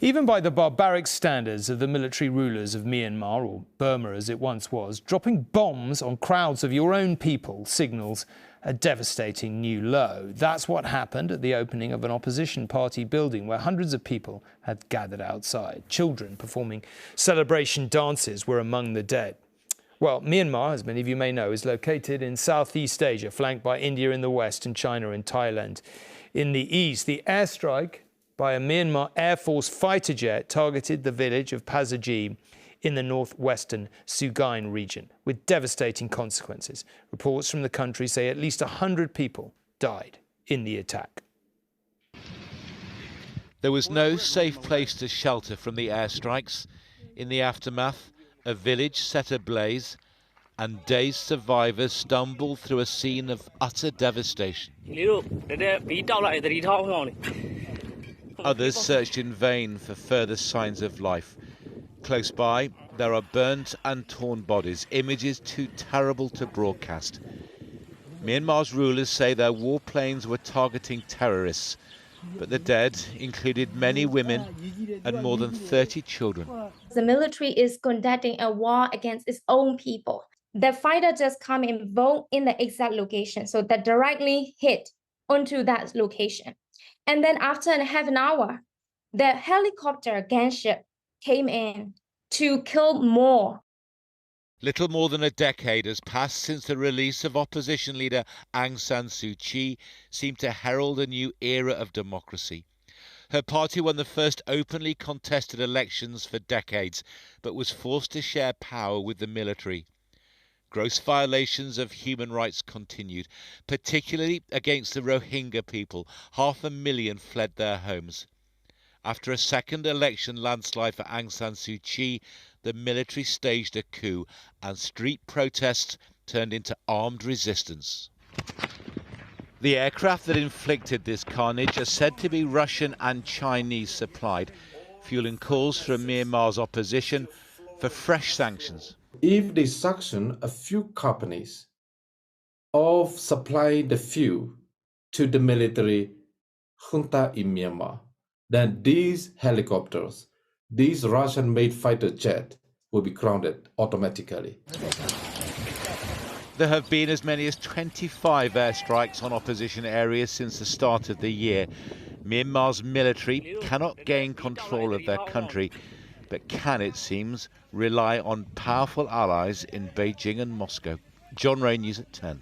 Even by the barbaric standards of the military rulers of Myanmar, or Burma as it once was, dropping bombs on crowds of your own people signals a devastating new low. That's what happened at the opening of an opposition party building where hundreds of people had gathered outside. Children performing celebration dances were among the dead. Well, Myanmar, as many of you may know, is located in Southeast Asia, flanked by India in the west and China and Thailand in the east. The airstrike by a Myanmar Air Force fighter jet targeted the village of Pasaji in the northwestern Sagaing region, with devastating consequences. Reports from the country say at least 100 people died in the attack. There was no safe place to shelter from the airstrikes. In the aftermath, a village set ablaze, and dazed survivors stumbled through a scene of utter devastation. Others searched in vain for further signs of life. Close by, there are burnt and torn bodies, images too terrible to broadcast. Myanmar's rulers say their warplanes were targeting terrorists, but the dead included many women and more than 30 children. The military is conducting a war against its own people. The fighter just come and vote in the exact location, so that directly hit onto that location. And then after half an hour, the helicopter gunship came in to kill more. Little more than a decade has passed since the release of opposition leader Aung San Suu Kyi seemed to herald a new era of democracy. Her party won the first openly contested elections for decades, but was forced to share power with the military. Gross violations of human rights continued, particularly against the Rohingya people. 500,000 fled their homes. After a second election landslide for Aung San Suu Kyi, the military staged a coup and street protests turned into armed resistance. The aircraft that inflicted this carnage are said to be Russian and Chinese supplied, fueling calls from Myanmar's opposition for fresh sanctions. If they sanction a few companies of supplying the fuel to the military junta in Myanmar, then these helicopters, these Russian-made fighter jets, will be grounded automatically. There have been as many as 25 airstrikes on opposition areas since the start of the year. Myanmar's military cannot gain control of their country, but can, it seems, rely on powerful allies in Beijing and Moscow. John Ray, News at 10.